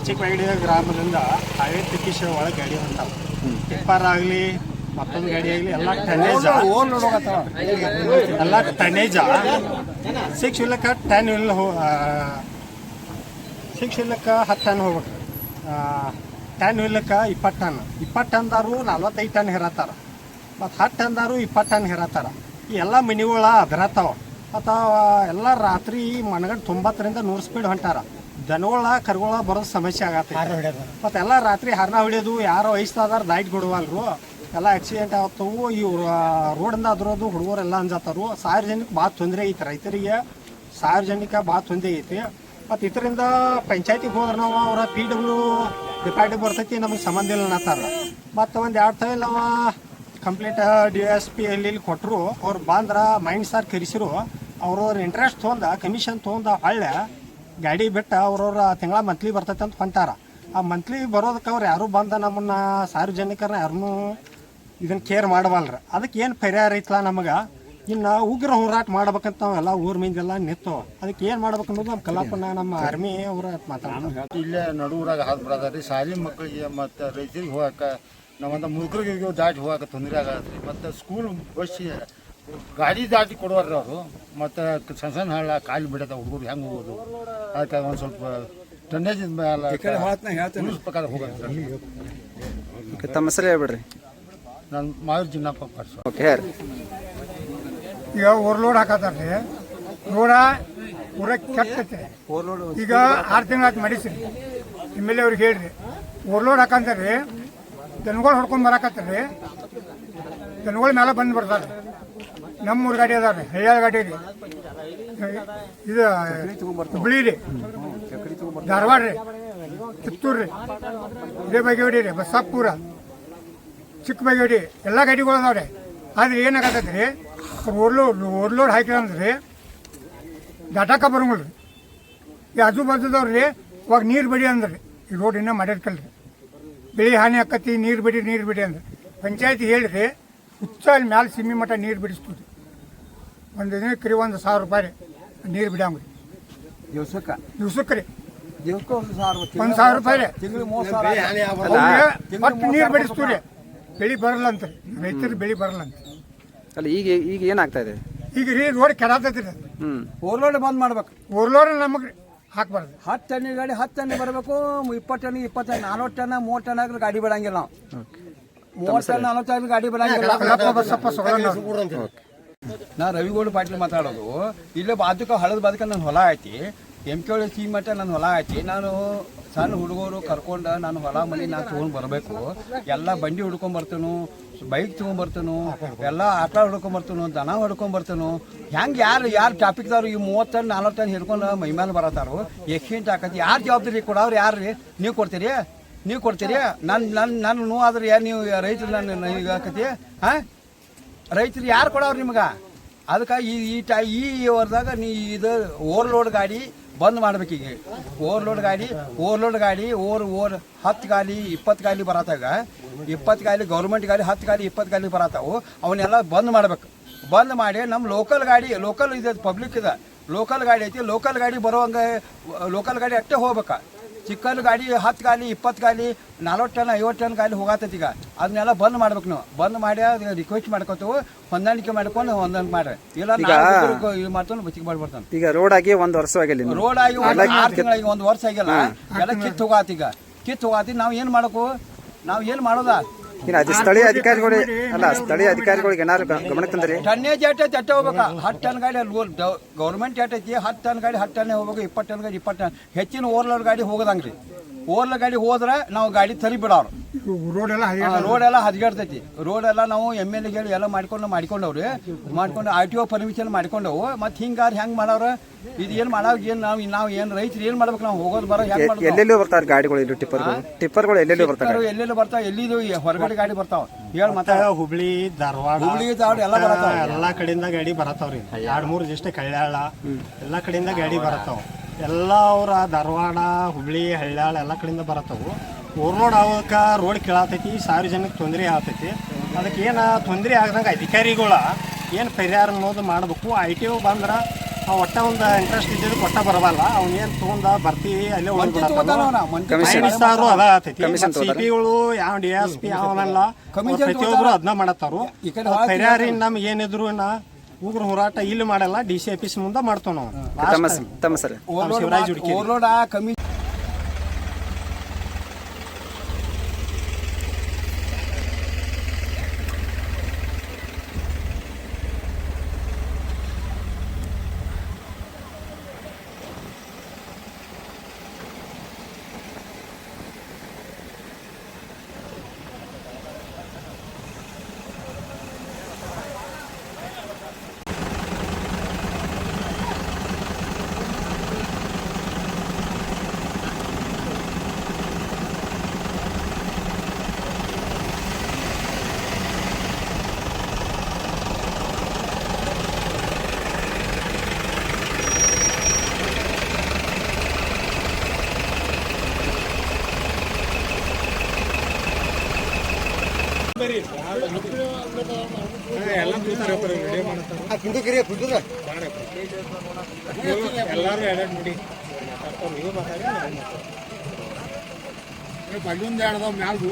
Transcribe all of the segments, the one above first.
ಚಿಕ್ಕಬೈಡಿ ಗ್ರಾಮದಿಂದ ಹಾವೇರಿ ತಿಕ್ಕಿಶ ಒಳಗೆ ಗಾಡಿ ಹೊಂಟಾವ. ಟಿಪ್ಪರ್ ಆಗಲಿ ಮತ್ತೊಂದು ಗಾಡಿ ಆಗಲಿ ಎಲ್ಲ ಟನ್ನೇಜ ಎಲ್ಲ ಟನ್ನೇಜ 6 ವೀಲಕ್ಕೆ 10 ವೀಲ್ 6 ವೀಲಕ್ಕೆ 10 ಟನ್ ಹೋಗ್ಬೇಕು. 10 ವೀಲಕ್ಕೆ 20 ಟನ್ 20 ಟನ್ದಾರು 45 ಟನ್ ಹೇರತ್ತಾರ. ಮತ್ತು 10 ಟನ್ದಾರು 20 ಟನ್ ಹೇರತ್ತಾರ. ಈ ಎಲ್ಲ ಮಿನಿಗಳ ಬೆರತಾವ ಅಥವಾ ಎಲ್ಲ ರಾತ್ರಿ ಮನಗಂಡು 90ರಿಂದ 100 ಸ್ಪೀಡ್ ಹೊಂಟಾರ. ದನಗಳ ಕರುಗಳ ಬರೋದು ಸಮಸ್ಯೆ ಆಗತ್ತೆ. ಮತ್ತು ಎಲ್ಲ ರಾತ್ರಿ ಹಾರ್ನ ಹೊಡಿಯೋದು, ಯಾರೋ ವಯಸ್ಸಾದಾರ ಲೈಟ್ ಕೊಡುವಲ್ರು, ಎಲ್ಲ ಆಕ್ಸಿಡೆಂಟ್ ಆಗ್ತವು. ಇವ್ರು ರೋಡಿಂದ ಅದರೋದು ಹುಡುಗರೆಲ್ಲ ಅಂಜತ್ತಾರು. ಸಾರ್ವಜನಿಕ ಭಾಳ ತೊಂದರೆ ಐತಿ, ರೈತರಿಗೆ ಸಾರ್ವಜನಿಕ ಭಾಳ ತೊಂದರೆ ಐತಿ. ಮತ್ತು ಇದರಿಂದ ಪಂಚಾಯತಿಗೆ ಹೋದ್ರೆ ನಾವು ಅವರ PW ಡಿಪಾರ್ಟ್ಮೆಂಟ್ ಬರ್ತೈತಿ, ನಮಗೆ ಸಂಬಂಧ ಇಲ್ಲ ಅನ್ನತ್ತಾರ. ಮತ್ತು ಒಂದು 2 ತಿಂಗಳು ನಾವು ಕಂಪ್ಲೀಟ್ DSP ಅಲ್ಲಿ ಕೊಟ್ಟರು. ಅವ್ರು ಬಂದ್ರೆ ಮೈಂಡ್ ಸಾರ್ ಕರೆಸಿರು. ಅವ್ರವ್ರ ಇಂಟ್ರೆಸ್ಟ್ ತೊಗೊಂಡ ಕಮಿಷನ್ ತೊಗೊಂಡ ಹಳ್ಳೆ ಗಾಡಿ ಬಿಟ್ಟು ಅವ್ರವ್ರ ತಿಂಗಳ ಮಂತ್ಲಿ ಬರ್ತೈತೆ ಅಂತ ಹೊಂಟಾರ. ಆ ಮಂತ್ಲಿ ಬರೋದಕ್ಕೆ ಅವ್ರು ಯಾರೂ ಬಂದ ನಮ್ಮನ್ನು ಸಾರ್ವಜನಿಕರನ್ನ ಯಾರನ್ನೂ ಇದನ್ನು ಕೇರ್ ಮಾಡವಲ್ರ. ಅದಕ್ಕೆ ಏನು ಪರಿಹಾರ ಐತಲ್ಲ ನಮಗೆ, ಇನ್ನು ಉಗ್ರ ಹೋರಾಟ ಮಾಡ್ಬೇಕಂತ ನಾವೆಲ್ಲ ಊರ ಮಂದಿಯೆಲ್ಲ ನಿಂತು ಅದಕ್ಕೆ ಏನು ಮಾಡ್ಬೇಕು ಅನ್ನೋದು ನಮ್ಮ ಕಲಾಪನ ನಮ್ಮ ಆರ್ಮಿ ಅವ್ರ ಮಾತಾಡೋಣ. ಇಲ್ಲೇ ನಡುವರಾಗ ಹಾದು ಬಿಡೋದ್ರಿ. ಶಾಲೆ ಮಕ್ಕಳಿಗೆ ಮತ್ತು ರೈತರಿಗೆ ಹೋಗಕ್ಕೆ ನಾವಂತ ಮುದುಕರಿಗೆ ದಾಟಿ ಹೋಗಕ್ಕೆ ತೊಂದರೆ ಆಗತ್ತೆ ರೀ. ಮತ್ತು ಸ್ಕೂಲ್ ಬಸ್ಸಿಗೆ ಗಾಡಿ ದಾಟಿ ಕೊಡುವಾರ್ರಿ ಅವರು. ಮತ್ತು ಸಣ್ಣ ಸಣ್ಣ ಹಳ್ಳ ಕಾಲು ಬಿಡತ್ತೆ ಹುಡುಗರು ಹೆಂಗೆ ಹೋಗೋದು. ಅದಕ್ಕೆ ಒಂದು ಸ್ವಲ್ಪ ಟನ್ನೇಜ್ ಮೇಲೆ ಪ್ರಕಾರ ಹೋಗುತ್ತೆ. ತಮ್ಮ ಹೆಸರು ಹೇಳ್ಬಿಡ್ರಿ. ನಾನು ಮಾಯೂರ್ ಜಿನ್ನಪ್ಪ ಪರ್ಸ. ಓಕೆ ಹೇಳಿ. ಈಗ ಓವರ್ಲೋಡ್ ಹಾಕತ್ತಾರ್ರಿ. ರೋಡ ಪೂರ ಕೆಟ್ಟೈತೆ. ಈಗ 6 ತಿಂಗಳಾಯ್ತು ಮೆಡಿಸಿನ್ MLA ಅವ್ರಿಗೆ ಹೇಳ್ರಿ. ಓವರ್ಲೋಡ್ ಹಾಕಂತಾರ್ರಿ. ದನಗಳು ಹೊಡ್ಕೊಂಡು ಬರಾಕತ್ತಾರ್ರಿ. ದನಗಳ ಮೇಲೆ ಬಂದು ಬರ್ತಾರೆ. ನಮ್ಮೂರು ಗಾಡಿ ಅದಾವ್ರಿ, ಹಳ್ಯಾಳ ಗಾಡಿ ರೀ. ಇದು ಹುಬ್ಳಿ ರೀ, ಧಾರವಾಡ ರೀ, ಕಿತ್ತೂರು ರೀ, ಇದೇ ಬಗೆಹೊಡಿ ರೀ, ಬಸ್ಸಾಪುರ, ಚಿಕ್ಕ ಬಗೆಹೊಡಿ ಎಲ್ಲ ಗಾಡಿಗಳು ಅದಾವ್ರಿ. ಆದ್ರೆ ಏನಾಗತ್ತೈತೆ ರೀ, ಓವರ್ಲೋಡ್ ಹಾಕಿರಂದ್ರಿ ಡಾಟಾಕ ಬರಂಗಿಲ್ಲ ರೀ. ಈ ಆಜು ಬಾಜುದವ್ರಿ ಇವಾಗ ನೀರು ಬಿಡಿ ಅಂದ್ರಿ. ಈ ರೋಡ್ ಇನ್ನೂ ಮಾಡಿರ್ಕಲ್ರಿ. ಬೆಳೆ ಹಾನಿ ಆಕತಿ, ನೀರು ಬಿಡಿ ಅಂದ್ರೆ ಪಂಚಾಯತಿ ಹೇಳ್ರಿ ಹುಚ್ಚ ಅಲ್ಲಿ ಮ್ಯಾಲೆ ಸಿಮ್ಮಿ ಮಠ ನೀರು ಬಿಡಿಸ್ತೀವಿ. ಒಂದು ದಿನಕ್ಕೆ ರೀ 1,000 ರೂಪಾಯಿ ರೀ ನೀರು ಬಿಡಂಗ್ರಿ. ದಿವ್ಸಕ್ಕೆ ರೀ 1,000 ರೂಪಾಯಿ ರೀ. ಮತ್ತೆ ನೀರು ಬಿಡಿಸ್ತೀವಿ ರೀ. ಬೆಳೆ ಬರಲ್ಲ ಅಂತ ರೀ, ರೈತರು ಬೆಳೆ ಬರಲ್ಲ ಅಂತ. ಅಲ್ಲ ಈಗ ಏನಾಗ್ತಾ ಇದೆ? ಈಗ ರೀ ರೋಡ್ ಕೆಡಾತೈತಿ ರೀ. ಓವರ್ಲೋಡ್ ಬಂದ್ ಮಾಡ್ಬೇಕು. ಓವರ್ಲೋಡ್ ನಮಗೆ ಹಾಕ್ಬಾರ್ದು. 10 ಟನ್ ಗಾಡಿ 10 ಟನ್ ಬರಬೇಕು. 20 ಟನ್ 20 ಟನ್ 40 ಟನ್ 30 ಟನ್ ಆದ್ರೆ ಗಾಡಿ ಬಿಡಂಗಿಲ್ಲ ನಾವು. 30 ಟನ್ 40 ಟನ್ ಗಾಡಿ ಬಿಡಂಗಿಲ್ಲ. ನಾ ರವಿಗೌಡ ಪಾಟೀಲ್ ಮಾತಾಡೋದು. ಇಲ್ಲೇ ಬಾಜುಕ ಹಳದ ಬಾದಕ ನನ್ನ ಹೊಲ ಐತಿ. MK ಸಿ ಮಟ್ಟ ನನ್ನ ಹೊಲ ಐತಿ. ನಾನು ಸಣ್ಣ ಹುಡುಗರು ಕರ್ಕೊಂಡು ನಾನು ಹೊಲ ಮನೆ ನಾನು ತೊಗೊಂಡು ಬರಬೇಕು. ಎಲ್ಲ ಬಂಡಿ ಹುಡ್ಕೊಂಡ್ ಬರ್ತೇನು, ಬೈಕ್ ತೊಗೊಂಡ್ಬರ್ತೇನು, ಎಲ್ಲ ಆಟ ಹೊಡ್ಕೊಂಬರ್ತೇನು, ದನ ಹೊಡ್ಕೊಂಬರ್ತೇನು. ಹೆಂಗೆ ಯಾರು ಟ್ರಾಫಿಕ್ದವ್ರು ಈ 30 ಟನ್ 40 ಟನ್ ಹಿಡ್ಕೊಂಡು ಮೈಮೇಲೆ ಬರತ್ತಾರೋ ಎಕ್ಸಿಡೆಂಟ್ ಆಕತಿ. ಯಾರು ಜವಾಬ್ದಾರಿ ಕೊಡೋರು ಯಾರು ರೀ? ನೀವು ಕೊಡ್ತೀರಿ. ನನ್ನ ನೋವು ಆದ್ರೆ ನೀವು ರೈತರು ನನ್ನ ಈಗ ಆಕತಿ. ಹಾಂ, ರೈತರು ಯಾರು ಕೊಡೋರು ನಿಮ್ಗೆ? ಅದಕ್ಕೆ ಈ ವರ್ಷದಾಗ ನೀ ಇದು ಓವರ್ಲೋಡ್ ಗಾಡಿ ಬಂದ್ ಮಾಡ್ಬೇಕು. ಈಗ ಓವರ್ಲೋಡ್ ಗಾಡಿ 10 ಗಾಲಿ 20 ಗಾಲಿ ಬರತ್ತಾಗ 20 ಗಾಲಿ ಗೌರ್ಮೆಂಟ್ ಗಾಡಿ 10 ಗಾಲಿ 20 ಗಾಲಿ ಬರತ್ತಾವು. ಅವನ್ನೆಲ್ಲ ಬಂದ್ ಮಾಡ್ಬೇಕು. ಬಂದ್ ಮಾಡಿ ನಮ್ಮ ಲೋಕಲ್ ಇದೆ, ಪಬ್ಲಿಕ್ ಇದೆ, ಲೋಕಲ್ ಗಾಡಿ ಐತಿ. ಲೋಕಲ್ ಗಾಡಿ ಬರೋಂಗ ಲೋಕಲ್ ಗಾಡಿ ಅಷ್ಟೇ ಹೋಗ್ಬೇಕು. ಚಿಕ್ಕಲ್ ಗಾಡಿ 10 ಗಾಲಿ 20 ಗಾಲಿ 40 ಟನ್ 50 ಟನ್ ಗಾಲಿ ಹೋಗತ್ತೈತಿ. ಈಗ ಅದನ್ನೆಲ್ಲ ಬಂದ್ ಮಾಡ್ಬೇಕು. ನಾವು ಬಂದ್ ಮಾಡಿ ರಿಕ್ವೆಸ್ಟ್ ಮಾಡ್ಕೋತೇವೆ. ಹೊಂದಾಣಿಕೆ ಮಾಡ್ಕೊಂಡು ಹೊಂದಾಣಿಕೆ ಮಾಡ್ರಿ. ಇಲ್ಲ ಮಾಡ್ತಾನೆ ಬಚ್ಚಿಗೆ ಮಾಡ್ಬರ್ತಾನೆ. ಈಗ ರೋಡ್ ಆಗಿ 1 ವರ್ಷ ಆಗಿಲ್ಲ. ರೋಡ್ ಆಗಿ 6 ತಿಂಗಳಿಗೆ 1 ವರ್ಷ ಆಗಿಲ್ಲ. ಎಲ್ಲ ಕಿತ್ತು ಹೋಗಾತಿ. ನಾವು ಏನು ಮಾಡೋದ? ಸ್ಥಳೀಯ ಅಧಿಕಾರಿಗಳಿಗೆ ಏನಾದ್ರು ಗಮನಕ್ಕೆ ತಂದ್ರಿ? ಟನ್ನೇಜ್ ಎಟ್ಟ ಹೋಗ್ಬೇಕು. 10 ಟನ್ ಗಾಡಿ ಗೌರ್ಮೆಂಟ್ ಎಟ್ಟೈತಿ. 10 ಟನ್ ಗಾಡಿ 10 ಟನ್ನೇ ಹೋಗ್ಬೇಕು. 20 ಟನ್ ಗಾಡಿ 20 ಟನ್. ಹೆಚ್ಚಿನ ಓವರ್ಲೋಡ್ ಗಾಡಿ ಹೋಗೋದಂಗ್ರಿ. ಓವರ್ಲೋಡ್ ಗಾಡಿ ಹೋದ್ರೆ ನಾವು ಗಾಡಿ ತರಿ ಬಿಡೋರು. ರೋಡ್ ಎಲ್ಲ ಹದಗೆಡ್ತೈತಿ. ರೋಡ್ ಎಲ್ಲ ನಾವು MLA ಹೇಳಿ ಎಲ್ಲ ಮಾಡ್ಕೊಂಡವ್ರಿ. RTO permission ಮಾಡ್ಕೊಂಡವು. ಮತ್ತೆ ಹೆಂಗ್ ಮಾಡೋರು? ಇದು ಏನು ಮಾಡೋದು? ನಾವು ಏನು ರೈತರು ಏನು ಮಾಡ್ಬೇಕು? ನಾವು ಹೋಗೋದು ಬರೋ ಎಲ್ಲೆಲ್ಲೂ ಬರ್ತಾವ ಗಾಡಿಗಳು, ಟಿಪ್ಪರ್ಗಳು ಎಲ್ಲೆಲ್ಲೂ ಬರ್ತಾವೆ. ಎಲ್ಲಿದು ಹೊರಗಡೆ ಗಾಡಿ ಬರ್ತಾವ. ಹೇಳಿ ಮತ್ತೆ ಹುಬ್ಳಿ ಧಾರವಾಡ ಎಲ್ಲ ಕಡೆಯಿಂದ ಗಾಡಿ ಬರತ್ತಾವ್ರಿ. 2-3 ಜಸ್ಟ್ ಕಳ್ಯಾಳ ಎಲ್ಲ ಕಡೆಯಿಂದ ಗಾಡಿ ಬರತ್ತಾವ. ಎಲ್ಲ ಅವ್ರ ಧಾರವಾಡ, ಹುಬ್ಳಿ, ಹಳ್ಯಾಳ ಎಲ್ಲ ಕಡೆಯಿಂದ ಬರತ್ತಾವು. ಓವರ್ಲೋಡ್ ಆಗೋದಕ್ಕೆ ರೋಡ್ ಕೇಳತೈತಿ, ಸಾರ್ವಜನಿಕ ತೊಂದರೆ ಆಗ್ತೈತಿ. ಅದಕ್ಕೆ ಏನು ತೊಂದರೆ ಆಗದಂಗೆ ಅಧಿಕಾರಿಗಳ ಏನು ಪರಿಹಾರ ಅನ್ನೋದು ಮಾಡಬೇಕು. ITO ಬಂದ್ರೆ ಒಟ್ಟ ಒಂದು ಇಂಟ್ರೆಸ್ಟ್ ಇದ್ದಿದ್ದು ಕೊಟ್ಟ ಬರಬಲ್ಲ ಅವ್ನೇನು ತೊಗೊಂಡ ಬರ್ತೀವಿ ಅಲ್ಲೇ ಮಂತ್ಲಿ ತಗೋತಾನ ಅವ್ನ, ಮಂತ್ಲಿ ಮೈನಿಸ್ತಾರು ಅದ ಆತೈತಿ Commission ಸಿ ಪಿಗಳು ಯಾವ DSP ಅವನಲ್ಲ Commission ಪ್ರತಿಯೊಬ್ಬರು ಅದನ್ನ ಮಾಡತ್ತಾರು ಈ ಕಡೆ ಪರಿಹಾರ ನಮ್ಗೆ ಏನಿದ್ರು ಉಗ್ರ ಹೋರಾಟ ಇಲ್ಲಿ ಮಾಡಲ್ಲ DC ಆಫೀಸ್ ಮುಂದೆ ಮಾಡ್ತೇವೆ ನಾವು ತಮ್ಮ ಸರ್ ಶಿವರಾಜ್ ಹುಡುಕಿ ಓವರ್ಲೋಡ್ ಕಮ್ಮಿ. ಎಲ್ಲರೂ ಎಡೆಡ್ ನೋಡಿ ಅಲ್ಲೊಂದು ಎರಡು ಮ್ಯಾಲ್ದು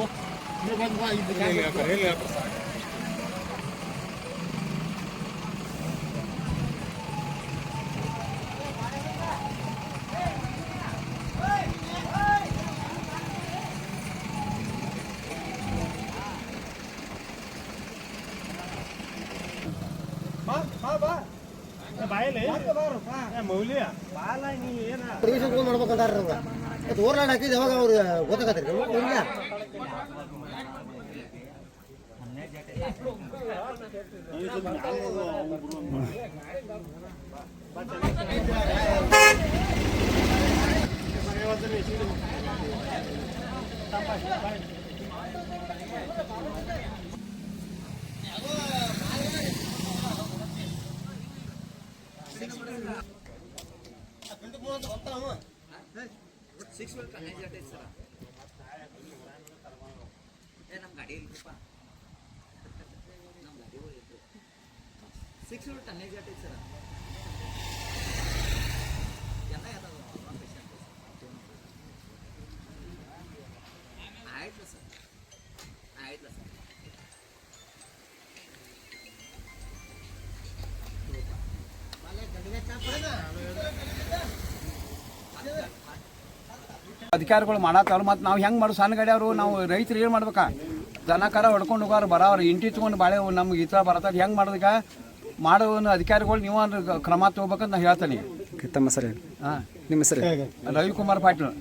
ಬಾಯಲ್ಲಿ ಮೌಲ್ಯ ಬಾಲ ನೀ ಏನ ಪರ್ಮಿಷನ್ ತೊಗೊಂಡು ಮಾಡ್ಬೇಕಂತಾರ ಮತ್ತು ಓರ್ಲಾಡ್ ಹಾಕಿದ್ದು ಯಾವಾಗ ಅವ್ರು ಗೊತ್ತಾಗತ್ರಿ ಇಲ್ಲ ಅಧಿಕಾರಿಗಳು ಮಾಡತ್ತಾರ. ಮತ್ತು ನಾವು ಹೆಂಗೆ ಮಾಡು ಸಣ್ಣ ಗಾಡಿ ಅವರು ನಾವು ರೈತರು ಏನು ಮಾಡ್ಬೇಕಾ? ದನ ಕರ ಹೊಡ್ಕೊಂಡು ಹೋಗೋರು ಬರೋರು ಇಂಟಿ ತೊಗೊಂಡು ಬಾಳೆ ನಮ್ಗೆ ಈ ಥರ ಬರತ್ತಾರೆ. ಹೆಂಗೆ ಮಾಡೋದಕ್ಕೆ ಮಾಡೋ ಅಧಿಕಾರಿಗಳು ನೀವು ಕ್ರಮ ತಗೋಬೇಕಂತ ನಾ ಹೇಳ್ತೀನಿ. ತಮ್ಮ ಸರ್ ಹಾಂ, ನಿಮ್ಮ ಸರ್ ರವಿಕುಮಾರ್ ಪಾಟೀಲ್.